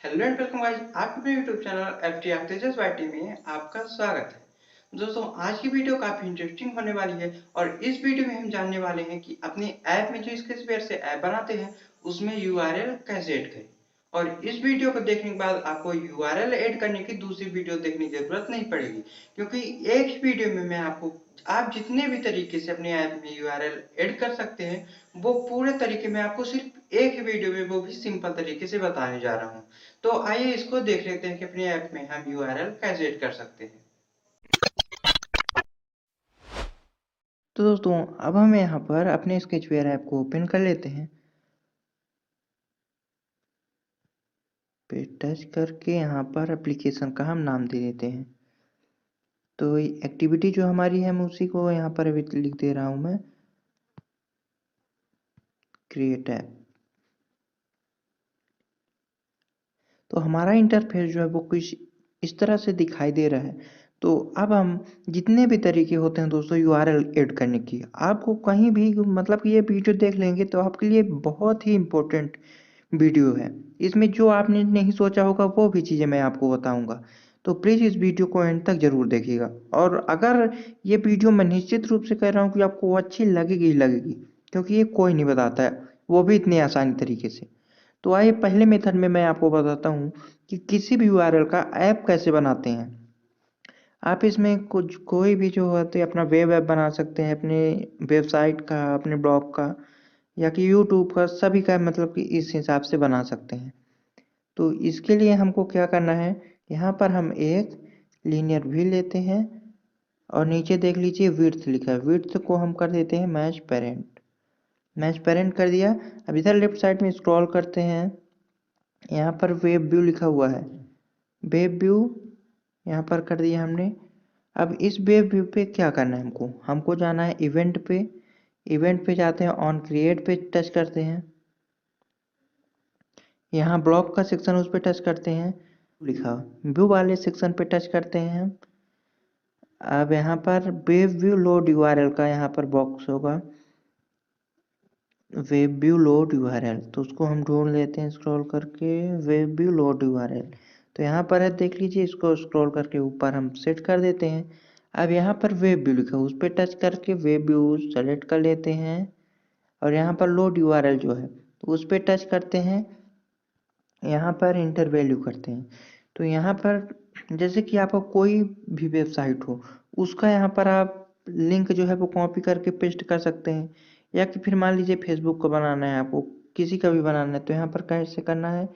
Hello and welcome guys, आपके अपने YouTube channel FTR तेजस YT में आपका स्वागत है। दोस्तों, आज की वीडियो काफी इंटरेस्टिंग होने वाली है और इस वीडियो में हम जानने वाले हैं कि अपने ऐप में जो स्केचपेयर से ऐप बनाते हैं उसमें यूआरएल कैसे ऐड करें। और इस वीडियो को देखने के बाद आपको यूआरएल ऐड करने की दूसरी वीडियो देखने की जरूरत नहीं पड़ेगी, क्योंकि एक ही वीडियो में मैं आपको आप जितने भी तरीके से अपने ऐप में यूआरएल ऐड कर सकते हैं वो पूरे तरीके में आपको सिर्फ एक ही वीडियो में वो भी सिंपल तरीके से बताने जा रहा हूँ। तो आइए इसको देख लेते हैं कि अपने ऐप में हम यूआरएल कैसे ऐड कर सकते हैं। तो दोस्तों, अब हम यहाँ पर अपने स्केचवेयर ऐप को ओपन कर लेते हैं। पे टच करके यहाँ पर एप्लीकेशन का हम नाम दे देते हैं। तो एक्टिविटी जो हमारी है मैं उसी को यहाँ पर अभी लिख दे रहा हूँ, मैं क्रिएट ऐप। तो हमारा इंटरफेस जो है वो कुछ इस तरह से दिखाई दे रहा है। तो अब हम जितने भी तरीके होते हैं दोस्तों यूआरएल ऐड करने की, आपको कहीं भी मतलब कि ये वीडियो देख लेंगे तो आपके लिए बहुत ही इम्पोर्टेंट वीडियो है। इसमें जो आपने नहीं सोचा होगा वो भी चीज़ें मैं आपको बताऊंगा। तो प्लीज़ इस वीडियो को एंड तक जरूर देखिएगा। और अगर ये वीडियो मैं निश्चित रूप से कह रहा हूँ कि आपको अच्छी लगेगी ही लगेगी, क्योंकि ये कोई नहीं बताता है, वो भी इतने आसानी तरीके से। तो आइए पहले मेथड में मैं आपको बताता हूँ कि किसी भी यूआरएल का ऐप कैसे बनाते हैं। आप इसमें कुछ कोई भी जो होते अपना वेब ऐप बना सकते हैं, अपने वेबसाइट का, अपने ब्लॉग का, या कि यूट्यूब का, सभी का मतलब कि इस हिसाब से बना सकते हैं। तो इसके लिए हमको क्या करना है, यहाँ पर हम एक लीनियर व्हील लेते हैं और नीचे देख लीजिए विड्थ लिखा है, विड्थ को हम कर देते हैं मैच पेरेंट। मैच पेरेंट कर दिया। अब इधर लेफ्ट साइड में स्क्रॉल करते हैं, यहाँ पर वेब व्यू लिखा हुआ है, वेब व्यू यहाँ पर कर दिया हमने। अब इस वेब व्यू पे क्या करना है, हमको जाना है इवेंट पे। इवेंट पे जाते हैं, ऑन क्रिएट पे टच करते हैं, यहाँ ब्लॉक का सेक्शन उस पर टच करते हैं, लिखा व्यू वाले सेक्शन पे टच करते हैं। अब यहाँ पर वेब व्यू लोड यूआरएल का यहाँ पर बॉक्स होगा, वेब व्यू लोड यूआरएल, तो उसको हम ढूंढ लेते हैं स्क्रॉल करके, वेब व्यू लोड यूआरएल। तो यहाँ पर है, देख लीजिए, इसको स्क्रॉल करके ऊपर हम सेट कर देते हैं। अब यहाँ पर वेब व्यू लिखा है, उस पर टच करके वेब व्यू सेलेक्ट कर लेते हैं और यहाँ पर लोड यूआरएल जो है तो उस पर टच करते हैं, यहाँ पर इंटर वैल्यू करते हैं। तो यहाँ पर जैसे कि आपका कोई भी वेबसाइट हो उसका यहाँ पर आप लिंक जो है वो कॉपी करके पेस्ट कर सकते हैं, या कि फिर मान लीजिए फेसबुक का बनाना है आपको, किसी का भी बनाना है, तो यहाँ पर कैसे करना है,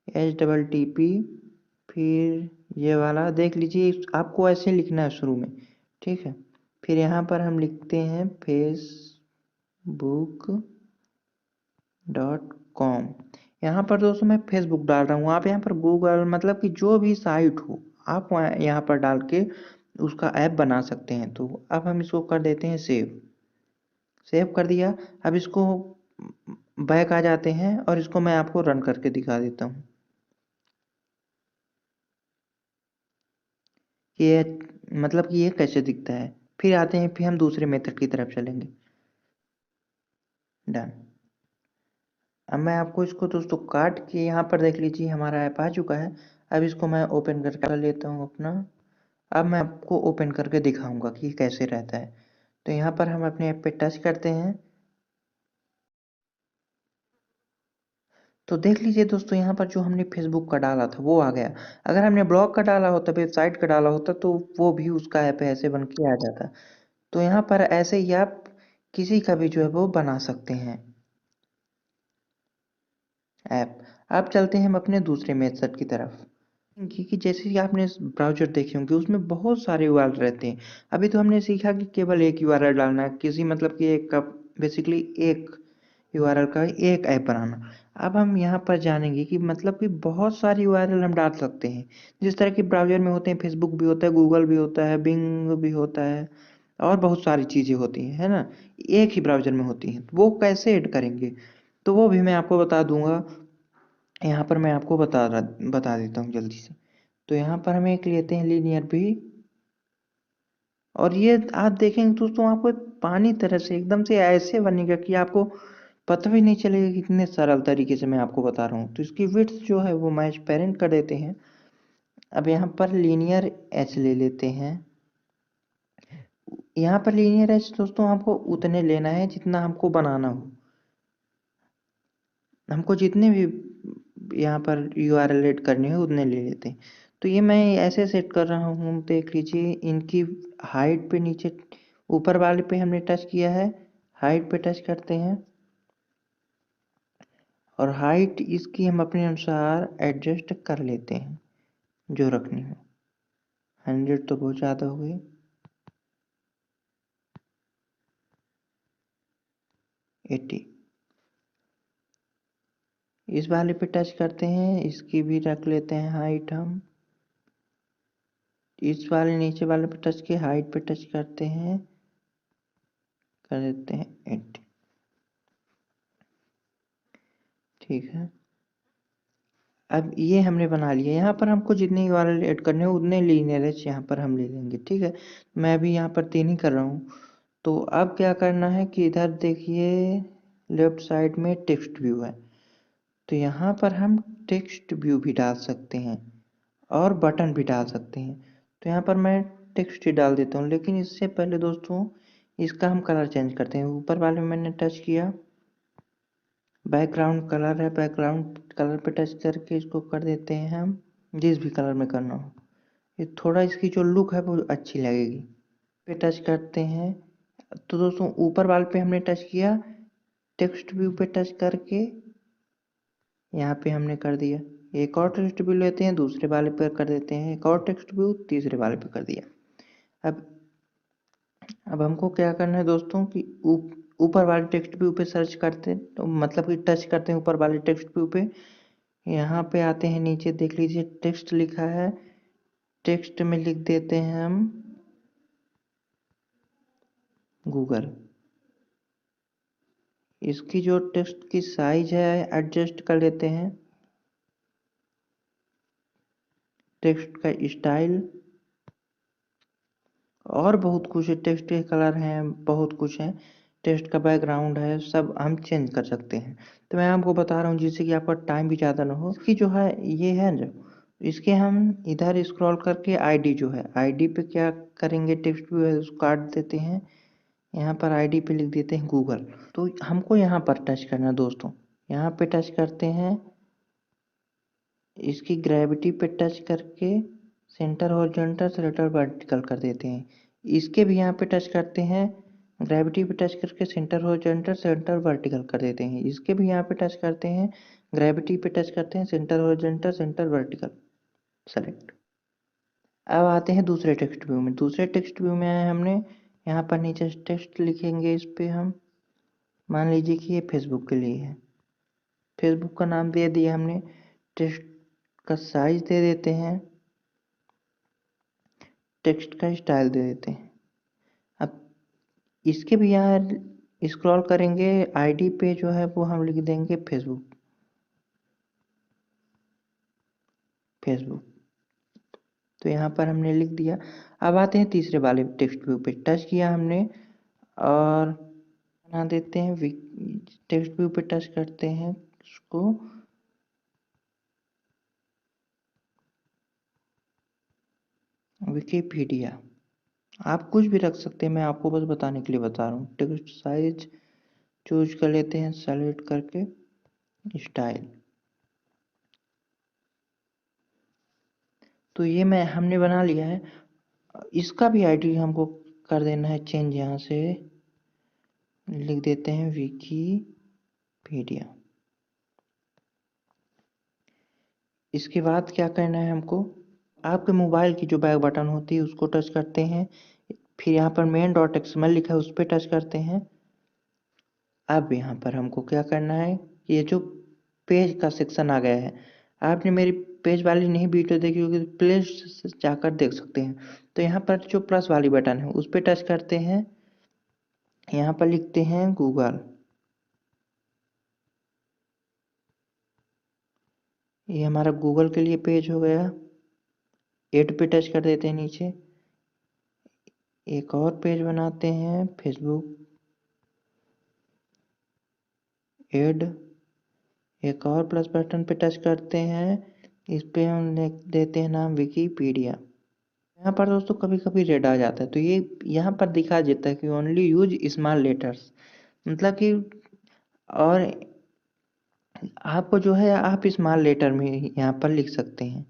HTTP, फिर ये वाला देख लीजिए, आपको ऐसे लिखना है शुरू में, ठीक है। फिर यहाँ पर हम लिखते हैं facebook.com। यहाँ पर दोस्तों मैं फेसबुक डाल रहा हूँ, आप यहाँ पर गूगल मतलब कि जो भी साइट हो आप यहाँ पर डाल के उसका ऐप बना सकते हैं। तो अब हम इसको कर देते हैं सेव। सेव कर दिया। अब इसको बैक आ जाते हैं और इसको मैं आपको रन करके दिखा देता हूँ कि ये मतलब कि ये कैसे दिखता है। फिर आते हैं, फिर हम दूसरे मेथड की तरफ चलेंगे। डन। अब मैं आपको इसको दोस्तों काट के यहाँ पर देख लीजिए हमारा ऐप आ चुका है। अब इसको मैं ओपन करके कर लेता हूँ अपना। अब मैं आपको ओपन करके दिखाऊंगा कि कैसे रहता है। तो यहाँ पर हम अपने ऐप पे टच करते हैं, तो देख लीजिए दोस्तों यहाँ पर जो हमने फेसबुक का डाला था वो आ गया। अगर हमने ब्लॉग का डाला होता, वेबसाइट का डाला होता, तो वो भी उसका ऐप ऐसे बन के आ जाता। तो यहाँ पर ऐसे ही आप किसी का भी जो है वो बना सकते हैं ऐप। अब चलते हैं हम अपने दूसरे मेथड की तरफ, कि जैसे कि आपने ब्राउज़र देखे होंगे उसमें बहुत सारे यूआरएल रहते हैं। अभी तो हमने सीखा कि केवल एक यूआरएल डालना है, किसी मतलब कि एक का बेसिकली एक यूआरएल का एक ऐप बनाना। अब हम यहाँ पर जानेंगे कि मतलब कि बहुत सारे यूआरएल हम डाल सकते हैं, जिस तरह के ब्राउज़र में होते हैं, फेसबुक भी होता है, गूगल भी होता है, बिंग भी होता है, और बहुत सारी चीज़ें होती हैं, है ना, एक ही ब्राउज़र में होती हैं। तो वो कैसे ऐड करेंगे तो वो भी मैं आपको बता दूंगा। यहाँ पर मैं आपको बता देता हूँ जल्दी से। तो यहाँ पर हम एक लेते हैं लीनियर भी, और ये आप देखेंगे दोस्तों आपको पानी तरह से एकदम से ऐसे बनेगा कि आपको पता भी नहीं चलेगा कितने सरल तरीके से मैं आपको बता रहा हूँ। तो इसकी विड्थ जो है वो मैच कर देते हैं। अब यहाँ पर लीनियर एच ले लेते हैं। यहाँ पर लीनियर एच दोस्तों हमको उतने लेना है जितना हमको बनाना हो। हमको जितने भी यहाँ पर URL ऐड करनी हो उतने ले लेते हैं। तो ये मैं ऐसे सेट कर रहा हूँ, देख लीजिए। इनकी हाइट पे नीचे ऊपर वाले पे हमने टच किया है, हाइट पे टच करते हैं और हाइट इसकी हम अपने अनुसार एडजस्ट कर लेते हैं जो रखनी हो। 100 तो बहुत ज़्यादा हो गई, 80। इस वाले पे टच करते हैं, इसकी भी रख लेते हैं हाइट हम। इस वाले नीचे वाले पे टच के हाइट पे टच करते हैं, कर देते हैं 80। ठीक है, अब ये हमने बना लिया। यहाँ पर हमको जितने URL ऐड करने हो उतने लीनियर एच यहाँ पर हम ले लेंगे। ठीक है, मैं अभी यहाँ पर 3 ही कर रहा हूँ। तो अब क्या करना है कि इधर देखिए लेफ्ट साइड में टेक्स्ट व्यू है, तो यहाँ पर हम टेक्स्ट व्यू भी डाल सकते हैं और बटन भी डाल सकते हैं। तो यहाँ पर मैं टेक्स्ट ही डाल देता हूँ, लेकिन इससे पहले दोस्तों इसका हम कलर चेंज करते हैं। ऊपर वाले में मैंने टच किया, बैकग्राउंड कलर है, बैकग्राउंड कलर पे टच करके इसको कर देते हैं हम जिस भी कलर में करना हो। ये थोड़ा इसकी जो लुक है वो अच्छी लगेगी। पे टच करते हैं, तो दोस्तों ऊपर वाले पे हमने टच किया, टेक्स्ट व्यू पे टच करके यहाँ पे हमने कर दिया। एक और टेक्स्ट व्यू लेते हैं, दूसरे वाले पे कर देते हैं, एक और टेक्स्ट व्यू तीसरे वाले पे कर दिया। अब हमको क्या करना है दोस्तों कि ऊपर वाले टेक्स्ट व्यू पे सर्च करते हैं, तो मतलब कि टच करते हैं ऊपर वाले टेक्स्ट व्यू पे। यहाँ पे आते हैं, नीचे देख लीजिए टेक्स्ट लिखा है, टेक्स्ट में लिख देते हैं हम गूगल। इसकी जो टेक्स्ट की साइज है एडजस्ट कर लेते हैं, टेक्स्ट का स्टाइल और बहुत कुछ है, टेक्स्ट के कलर हैं, बहुत कुछ है, टेक्स्ट का बैकग्राउंड है, सब हम चेंज कर सकते हैं। तो मैं आपको बता रहा हूँ जिससे कि आपका टाइम भी ज़्यादा ना हो। इसकी जो है ये है जो इसके हम इधर स्क्रॉल करके आईडी जो है, आईडी पे क्या करेंगे, टेक्स्ट व्यू है उसको काट देते हैं, यहाँ पर आईडी पे लिख देते हैं गूगल। तो हमको यहाँ पर टच करना है दोस्तों, यहाँ पे टच करते हैं, इसकी ग्रेविटी पे टच करके सेंटर हॉरिजॉन्टल सेंटर वर्टिकल कर देते हैं। इसके भी यहाँ पे टच करते हैं, ग्रेविटी पे टच करके सेंटर हॉरिजॉन्टल सेंटर वर्टिकल कर देते हैं। इसके भी यहाँ पे टच करते हैं, ग्रेविटी पे टच करते हैं, centre horizontal centre vertical select. अब आते हैं दूसरे टेक्स्ट व्यू में। दूसरे टेक्स्ट व्यू में आए हमने, यहाँ पर नीचे टेक्स्ट लिखेंगे, इस पे हम मान लीजिए कि ये फेसबुक के लिए है, फेसबुक का नाम दे दिया हमने, टेक्स्ट का साइज दे देते हैं, टेक्स्ट का स्टाइल दे देते हैं। अब इसके भी यहाँ स्क्रॉल करेंगे, आईडी पे जो है वो हम लिख देंगे फेसबुक, फेसबुक। तो यहाँ पर हमने लिख दिया। अब आते हैं तीसरे वाले टेक्स्ट व्यू पे, टच किया हमने और बना देते हैं, टेक्स्ट व्यू पे टच करते हैं उसको, विकिपीडिया। आप कुछ भी रख सकते हैं, मैं आपको बस बताने के लिए बता रहा हूँ। टेक्स्ट साइज चूज कर लेते हैं, सेलेक्ट करके स्टाइल। तो ये मैं हमने बना लिया है। इसका भी आईडी हमको कर देना है चेंज, यहाँ से लिख देते हैं विकिपीडिया। इसके बाद क्या करना है हमको, आपके मोबाइल की जो बैक बटन होती है उसको टच करते हैं, फिर यहाँ पर मेन डॉट एक्सएमएल लिखा है उस पर टच करते हैं। अब यहाँ पर हमको क्या करना है, ये जो पेज का सेक्शन आ गया है, आपने मेरी पेज वाली नहीं वीडियो देखी होगी तो प्ले से जाकर देख सकते हैं। तो यहाँ पर जो प्लस वाली बटन है उस पर टच करते हैं, यहाँ पर लिखते हैं गूगल। ये हमारा गूगल के लिए पेज हो गया। एड पे टच कर देते हैं नीचे, एक और पेज बनाते हैं फेसबुक, ऐड एक और प्लस बटन पे टच करते हैं, इस पे हम लिख देते हैं नाम विकिपीडिया। यहाँ पर दोस्तों कभी कभी रेड आ जाता है, तो ये यहाँ पर दिखा देता है कि ओनली यूज स्मॉल लेटर्स, मतलब कि और आपको जो है आप स्मॉल लेटर में यहाँ पर लिख सकते हैं,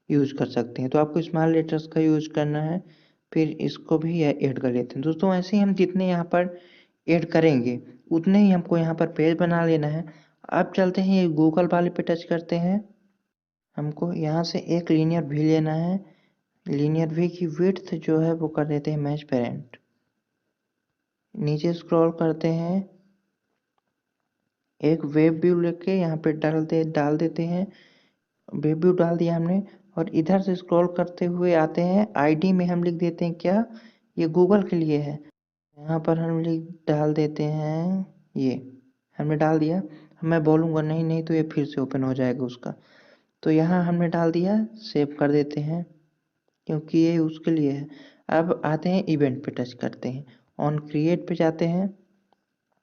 यूज कर सकते हैं। तो आपको स्मॉल लेटर्स का यूज करना है, फिर इसको भी ऐड कर लेते हैं दोस्तों। ऐसे ही हम जितने यहाँ पर ऐड करेंगे उतने ही हमको यहाँ पर पेज बना लेना है। अब चलते हैं ये गूगल वाले पे टच करते हैं। हमको यहाँ से एक लीनियर भी लेना है, लीनियर भी की विड्थ जो है वो कर देते हैं मैच पेरेंट। नीचे स्क्रॉल करते हैं, एक वेब व्यू लेके यहाँ पे डाल देते हैं। वेब व्यू डाल दिया हमने, और इधर से स्क्रॉल करते हुए आते हैं, आईडी में हम लिख देते हैं क्या, ये गूगल के लिए है। यहाँ पर हम लिख डाल देते हैं, ये हमने डाल दिया। मैं बोलूँगा नहीं नहीं तो ये फिर से ओपन हो जाएगा उसका, तो यहाँ हमने डाल दिया, सेव कर देते हैं क्योंकि ये उसके लिए है। अब आते हैं इवेंट पे टच करते हैं, ऑन क्रिएट पे जाते हैं,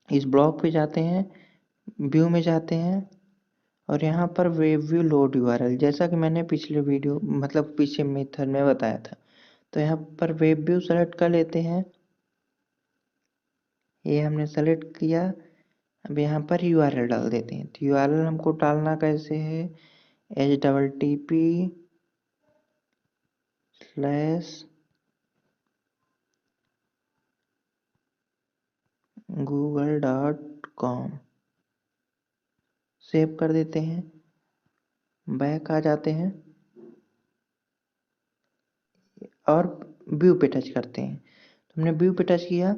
इस ब्लॉग पे जाते हैं, व्यू में जाते हैं, और यहाँ पर वेब व्यू लोड यूआरएल, जैसा कि मैंने पिछले वीडियो मतलब पीछे मेथड में बताया था। तो यहाँ पर वेब व्यू सेलेक्ट कर लेते हैं, ये हमने सेलेक्ट किया। अब यहाँ पर यूआरएल डाल देते हैं। तो यूआरएल हमको डालना कैसे है, http://google.com, सेव कर देते हैं, बैक आ जाते हैं और व्यू पे टच करते हैं। तो हमने व्यू पे टच किया,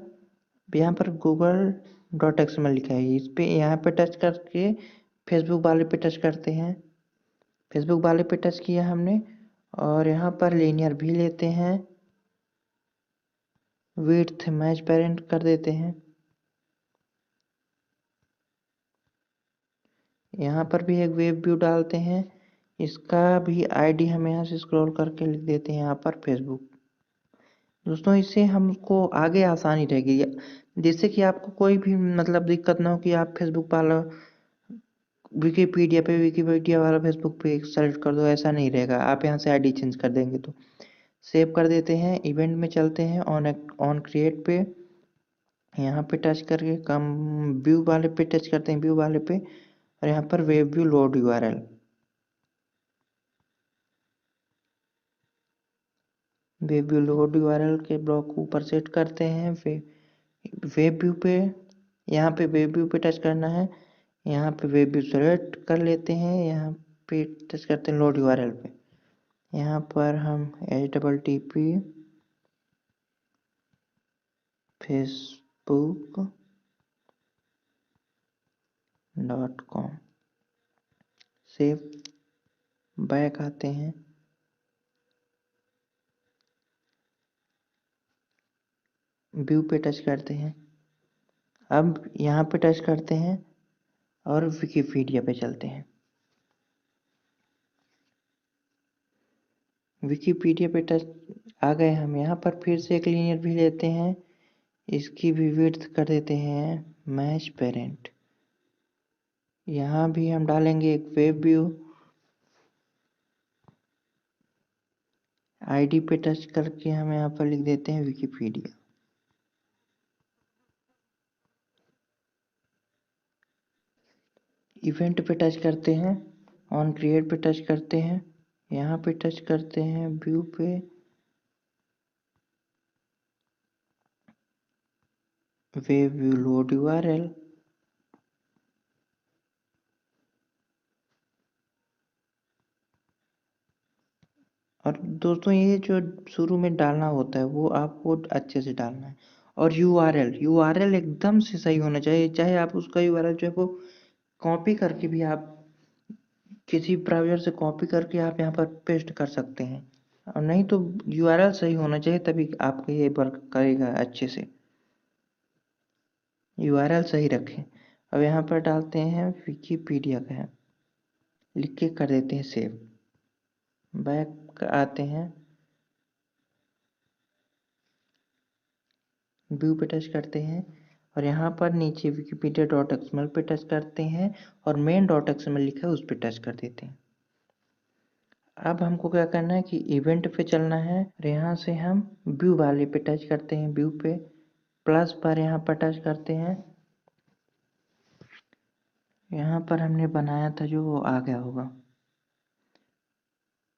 यहाँ पर google.xml लिखा है, इस पे यहाँ पे टच करके फेसबुक वाले पे टच करते हैं। फेसबुक वाले पे टच किया हमने, और यहाँ पर लीनियर भी लेते हैं, विड्थ मैच पेरेंट कर देते हैं। यहाँ पर भी एक वेब व्यू डालते हैं, इसका भी आईडी हम यहाँ से स्क्रॉल करके लिख देते हैं यहाँ पर फेसबुक। दोस्तों इससे हमको आगे आसानी रहेगी, जिससे कि आपको कोई भी मतलब दिक्कत ना हो कि आप फेसबुक वाला विकिपीडिया वाला फेसबुक पे सेलेक्ट कर दो, ऐसा नहीं रहेगा। आप यहाँ से आईडी चेंज कर देंगे तो सेव कर देते हैं। इवेंट में चलते हैं, ऑन क्रिएट पे यहाँ पे टच करके कम व्यू वाले पे टच करते हैं, व्यू वाले पे, और यहाँ पर web view load URL, web view load URL के ब्लॉक को ऊपर सेट करते हैं। वेब व्यू पे, यहाँ पे वेब व्यू पे टच करना है, यहाँ पे वेब व्यू सेलेक्ट कर लेते हैं, यहाँ पे टच करते हैं लोड यूआरएल पे। यहाँ पर हम http facebook.com, सेव, बैक आते हैं, व्यू पे टच करते हैं। अब यहाँ पे टच करते हैं और विकिपीडिया पे चलते हैं। विकिपीडिया पे टच आ गए हम, यहाँ पर फिर से एक लीनियर भी लेते हैं, इसकी भी विड्थ कर देते हैं मैच पेरेंट। यहाँ भी हम डालेंगे एक वेब व्यू, आईडी पे टच करके हम यहाँ पर लिख देते हैं विकिपीडिया। इवेंट पे टच करते हैं, ऑन क्रिएट पे टच करते हैं, यहाँ पे टच करते हैं व्यू पे, वेब व्यू लोड यूआरएल, और दोस्तों ये जो शुरू में डालना होता है वो आपको अच्छे से डालना है। और यूआरएल एकदम से सही होना चाहिए, चाहे आप उसका यूआरएल जो है वो कॉपी करके भी आप किसी ब्राउज़र से कॉपी करके आप यहाँ पर पेस्ट कर सकते हैं, और नहीं तो यूआरएल सही होना चाहिए, तभी आपका ये वर्क करेगा अच्छे से। यूआरएल सही रखें। अब यहाँ पर डालते हैं विकिपीडिया का है, लिख के कर देते हैं सेव, बैक आते हैं, व्यू पे टच करते हैं, और यहाँ पर नीचे wikipedia.xml पे टच करते हैं और main.xml लिखा है उस पे टच कर देते हैं। अब हमको क्या करना है कि इवेंट पे चलना है और यहाँ से हम व्यू वाले पे टच करते हैं, व्यू पे प्लस पर यहाँ पर टच करते हैं। यहाँ पर हमने बनाया था जो वो आ गया होगा।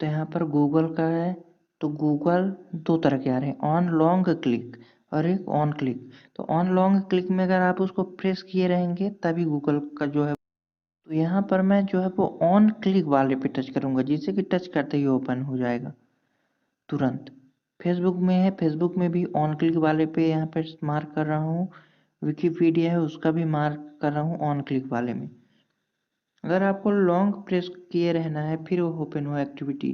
तो यहाँ पर गूगल का है, तो गूगल दो तरह के आ रहे हैं, ऑन लॉन्ग क्लिक और एक ऑन क्लिक। तो ऑन लॉन्ग क्लिक में अगर आप उसको प्रेस किए रहेंगे तभी गूगल का जो है, तो यहाँ पर मैं जो है वो ऑन क्लिक वाले पे टच करूंगा, जिससे कि टच करते ही ओपन हो जाएगा तुरंत। फेसबुक में है, फेसबुक में भी ऑन क्लिक वाले पे यहाँ पे मार्क कर रहा हूँ। विकिपीडिया है उसका भी मार्क कर रहा हूँ ऑन क्लिक वाले में। अगर आपको लॉन्ग प्रेस किए रहना है फिर वो ओपन हो एक्टिविटी,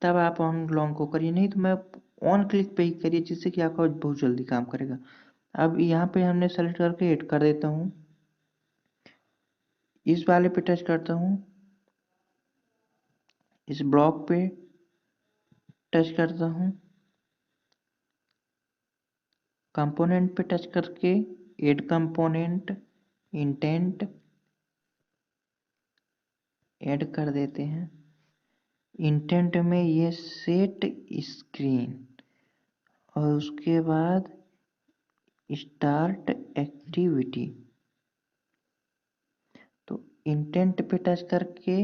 तब आप ऑन लॉन्ग को करिए, नहीं तो मैं ऑन क्लिक पे ही करिए, जिससे कि आपका बहुत जल्दी काम करेगा। अब यहाँ पे हमने सेलेक्ट करके ऐड कर देता हूँ, इस वाले पे टच करता हूँ, इस ब्लॉक पे टच करता हूँ, कंपोनेंट पे टच करके ऐड कंपोनेंट इंटेंट ऐड कर देते हैं। इंटेंट में ये सेट स्क्रीन और उसके बाद स्टार्ट एक्टिविटी, तो इंटेंट पे टच करके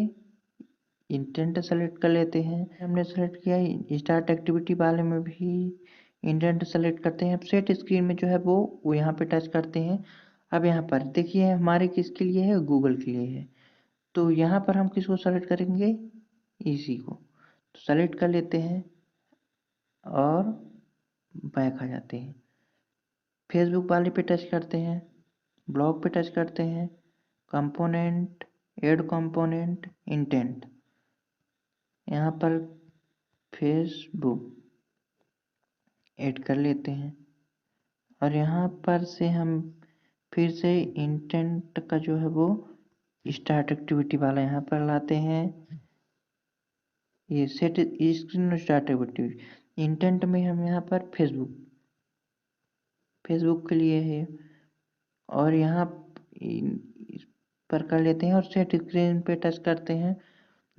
इंटेंट सेलेक्ट कर लेते हैं। हमने सेलेक्ट किया, स्टार्ट एक्टिविटी वाले में भी इंटेंट सेलेक्ट करते हैं। अब सेट स्क्रीन में जो है वो यहाँ पे टच करते हैं। अब यहाँ पर देखिए हमारे किसके लिए है, गूगल के लिए है। तो यहाँ पर हम किसको सेलेक्ट करेंगे, इसी को तो सेलेक्ट कर लेते हैं और बैक आ जाते हैं। फेसबुक वाले पे टच करते हैं, ब्लॉग पे टच करते हैं, कंपोनेंट ऐड कंपोनेंट इंटेंट, यहाँ पर फेसबुक ऐड कर लेते हैं और यहाँ पर से हम फिर से इंटेंट का जो है वो स्टार्ट एक्टिविटी वाला यहाँ पर लाते हैं। ये set screen start activity intent में हम यहाँ पर फेसबुक के लिए है और यहाँ इस पर कर लेते हैं और सेट स्क्रीन पे टच करते हैं।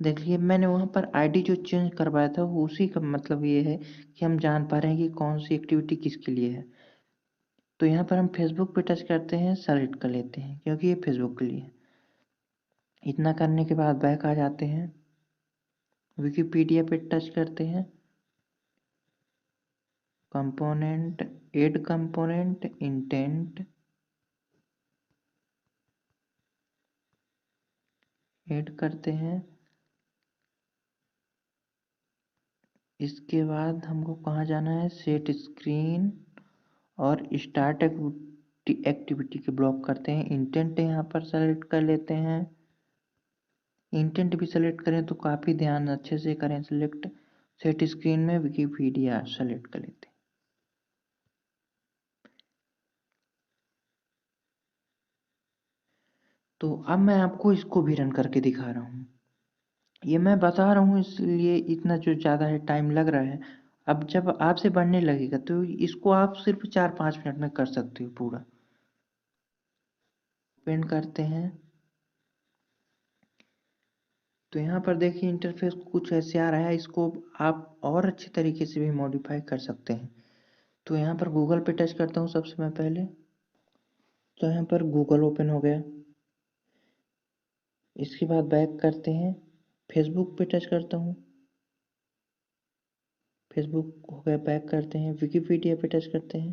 देखिए मैंने वहाँ पर आईडी जो चेंज करवाया था उसी का मतलब ये है कि हम जान पा रहे हैं कि कौन सी एक्टिविटी किसके लिए है। तो यहाँ पर हम फेसबुक पे टच करते हैं, सेलेक्ट कर लेते हैं क्योंकि ये फेसबुक के लिए है। इतना करने के बाद बैक आ जाते हैं, विकिपीडिया पे टच करते हैं, component add component intent add करते हैं। इसके बाद हमको कहाँ जाना है, सेट स्क्रीन और स्टार्ट एक्टिविटी के ब्लॉक करते हैं। इंटेंट यहाँ पर सेलेक्ट कर लेते हैं, इंटेंट भी सेलेक्ट करें तो काफ़ी ध्यान अच्छे से करें सेलेक्ट। सेट स्क्रीन में विकिपीडिया सेलेक्ट कर लेते हैं। तो अब मैं आपको इसको भी रन करके दिखा रहा हूँ। ये मैं बता रहा हूँ इसलिए इतना जो ज़्यादा है टाइम लग रहा है। अब जब आपसे बढ़ने लगेगा तो इसको आप सिर्फ 4-5 मिनट में कर सकते हो पूरा। पेंट करते हैं तो यहाँ पर देखिए इंटरफेस कुछ ऐसे आ रहा है, इसको आप और अच्छे तरीके से भी मॉडिफाई कर सकते हैं। तो यहाँ पर गूगल पे टच करता हूँ सबसे मैं पहले, तो यहाँ पर गूगल ओपन हो गया। इसके बाद बैक करते हैं, फेसबुक पे टच करता हूँ, फेसबुक हो गया, बैक करते हैं, विकिपीडिया पे टच करते हैं,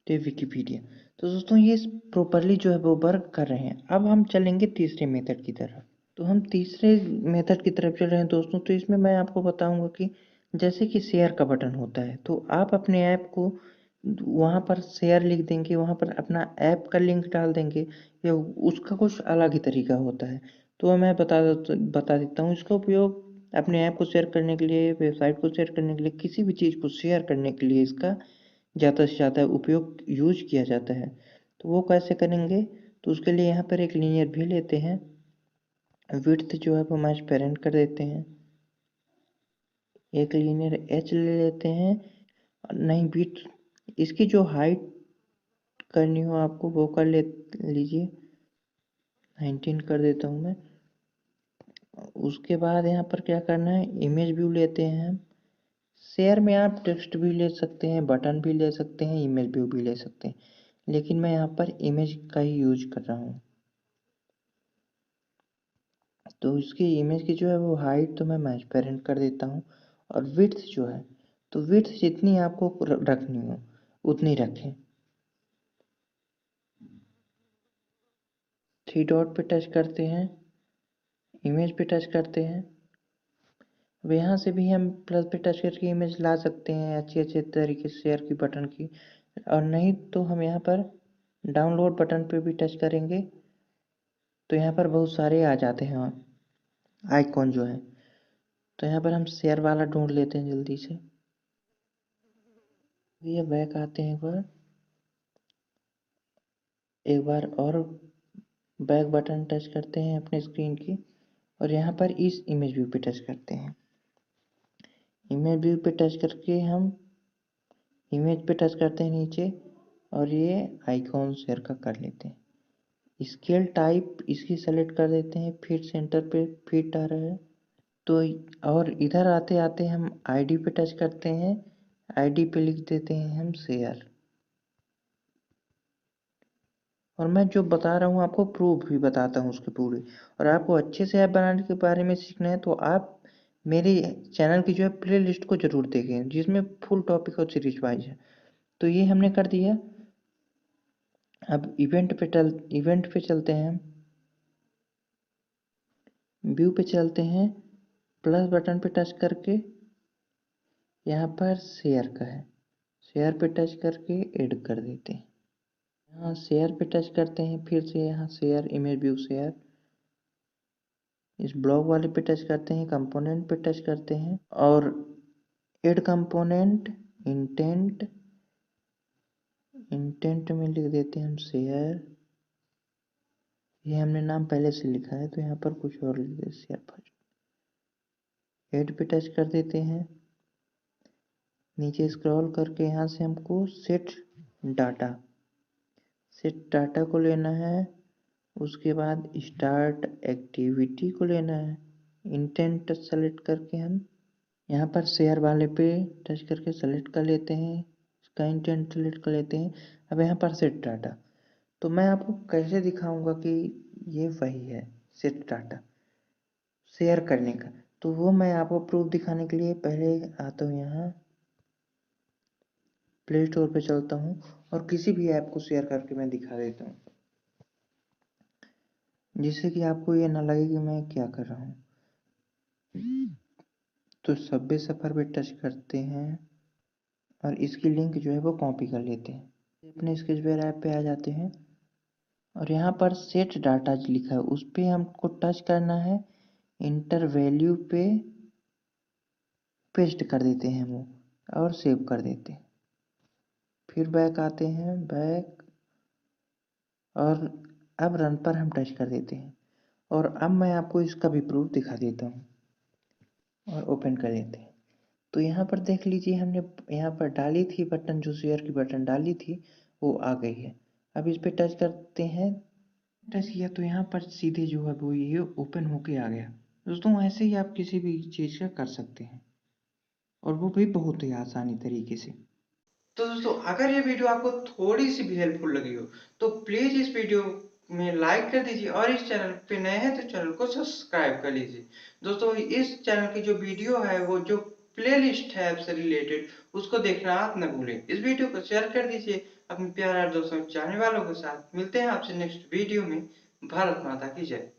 तो विकिपीडिया। तो दोस्तों ये प्रॉपरली जो है वो वर्क कर रहे हैं। अब हम चलेंगे तीसरे मेथड की तरफ। तो हम तीसरे मेथड की तरफ चल रहे हैं दोस्तों। तो इसमें मैं आपको बताऊंगा कि जैसे कि शेयर का बटन होता है, तो आप अपने ऐप को वहाँ पर शेयर लिख देंगे, वहाँ पर अपना ऐप का लिंक डाल देंगे, या उसका कुछ अलग ही तरीका होता है। तो मैं बता देता हूँ इसका उपयोग अपने ऐप को शेयर करने के लिए, वेबसाइट को शेयर करने के लिए, किसी भी चीज़ को शेयर करने के लिए इसका ज़्यादा से ज़्यादा उपयोग यूज किया जाता है। तो वो कैसे करेंगे, तो उसके लिए यहाँ पर एक लीनियर भी लेते हैं, विड्थ जो है वो मैच पेरेंट कर देते हैं, एक लीनियर एच ले लेते हैं, नहीं विड्थ इसकी जो हाइट करनी हो आपको वो कर लीजिए, 19 कर देता हूँ मैं। उसके बाद यहाँ पर क्या करना है, इमेज व्यू लेते हैं हम। शेयर में आप टेक्स्ट भी ले सकते हैं, बटन भी ले सकते हैं, इमेज व्यू भी ले सकते हैं, लेकिन मैं यहाँ पर इमेज का ही यूज कर रहा हूँ। तो इसकी इमेज की जो है वो हाइट तो मैं ट्रांसपेरेंट कर देता हूँ, और विड्थ जो है, तो विड्थ जितनी आपको रखनी हो उतनी रखें। 3 डॉट पे टच करते हैं, इमेज पे टच करते हैं। अब यहाँ से भी हम प्लस पे टच करके इमेज ला सकते हैं अच्छे अच्छे तरीके से शेयर की बटन की, और नहीं तो हम यहाँ पर डाउनलोड बटन पे भी टच करेंगे तो यहाँ पर बहुत सारे आ जाते हैं आइकॉन जो है। तो यहाँ पर हम शेयर वाला ढूंढ लेते हैं जल्दी से। ये बैक आते हैं, एक बार और बैक बटन टच करते हैं अपने स्क्रीन की, और यहाँ पर इस इमेज व्यू पे टच करते हैं। इमेज व्यू पे टच करके हम इमेज पे टच करते हैं नीचे, और ये आइकॉन शेयर का कर लेते हैं। स्केल टाइप इसकी सेलेक्ट कर देते हैं, फिट सेंटर पे फिट आ रहा है तो। और इधर आते आते हम आईडी पे टच करते हैं, आईडी पे लिख देते हैं हम शेयर। और मैं जो बता रहा हूँ आपको प्रूफ भी बताता हूँ उसके पूरे। और आपको अच्छे से ऐप बनाने के बारे में सीखना है तो आप मेरे चैनल की जो है प्ले लिस्ट को जरूर देखें, जिसमें फुल टॉपिक और सीरीज वाइज है। तो ये हमने कर दिया। अब इवेंट पे चलते हैं, व्यू पे चलते हैं, प्लस बटन पे टच करके यहाँ पर शेयर का है, शेयर पे टच करके ऐड कर देते हैं। यहाँ शेयर पे टच करते हैं, फिर से यहाँ शेयर इमेज व्यू शेयर, इस ब्लॉक वाले पे टच करते हैं, कंपोनेंट पे टच करते हैं, और ऐड कंपोनेंट इंटेंट, इंटेंट में लिख देते हैं हम शेयर। ये हमने नाम पहले से लिखा है तो यहाँ पर कुछ और लिख देते शेयर फर्स्ट। ऐड पे टच कर देते हैं, नीचे स्क्रॉल करके यहाँ से हमको डाटा सेट डाटा को लेना है। उसके बाद स्टार्ट एक्टिविटी को लेना है। इंटेंट सेलेक्ट करके हम यहाँ पर शेयर वाले पे टच करके सेलेक्ट कर लेते हैं, इसका इंटेंट सेलेक्ट कर लेते हैं। अब यहाँ पर सेट डाटा, तो मैं आपको कैसे दिखाऊंगा कि ये वही है सेट डाटा शेयर करने का। तो वो मैं आपको प्रूफ दिखाने के लिए पहले आता हूँ, यहाँ प्ले स्टोर पे चलता हूँ और किसी भी ऐप को शेयर करके मैं दिखा देता हूँ, जिससे कि आपको ये ना लगे कि मैं क्या कर रहा हूँ। तो सबवे सफर पे टच करते हैं और इसकी लिंक जो है वो कॉपी कर लेते हैं, अपने स्केचवेयर ऐप पे आ जाते हैं, और यहाँ पर सेट डाटा लिखा है उस पे हमको टच करना है, इंटर वैल्यू पे पेस्ट कर देते हैं वो, और सेव कर देते हैं। फिर बैक आते हैं, बैक, और अब रन पर हम टच कर देते हैं। और अब मैं आपको इसका भी प्रूफ दिखा देता हूँ, और ओपन कर लेते हैं। तो यहाँ पर देख लीजिए, हमने यहाँ पर डाली थी बटन, जो शेयर की बटन डाली थी वो आ गई है। अब इस पे टच करते हैं, टच किया तो यहाँ पर सीधे जो है वो ये ओपन होके आ गया। दोस्तों ऐसे ही आप किसी भी चीज़ का कर सकते हैं, और वो भी बहुत ही आसानी तरीके से। तो दोस्तों अगर ये वीडियो आपको थोड़ी सी भी हेल्पफुल लगी हो तो प्लीज इस वीडियो में लाइक कर दीजिए, और इस चैनल पे नए हैं तो चैनल को सब्सक्राइब कर लीजिए। दोस्तों इस चैनल की जो वीडियो है वो जो प्लेलिस्ट है ऐप से रिलेटेड, उसको देखना आप न भूलें। इस वीडियो को शेयर कर दीजिए अपने प्यारे दोस्तों, चाहने वालों के साथ। मिलते हैं आपसे नेक्स्ट वीडियो में। भारत माता की जय।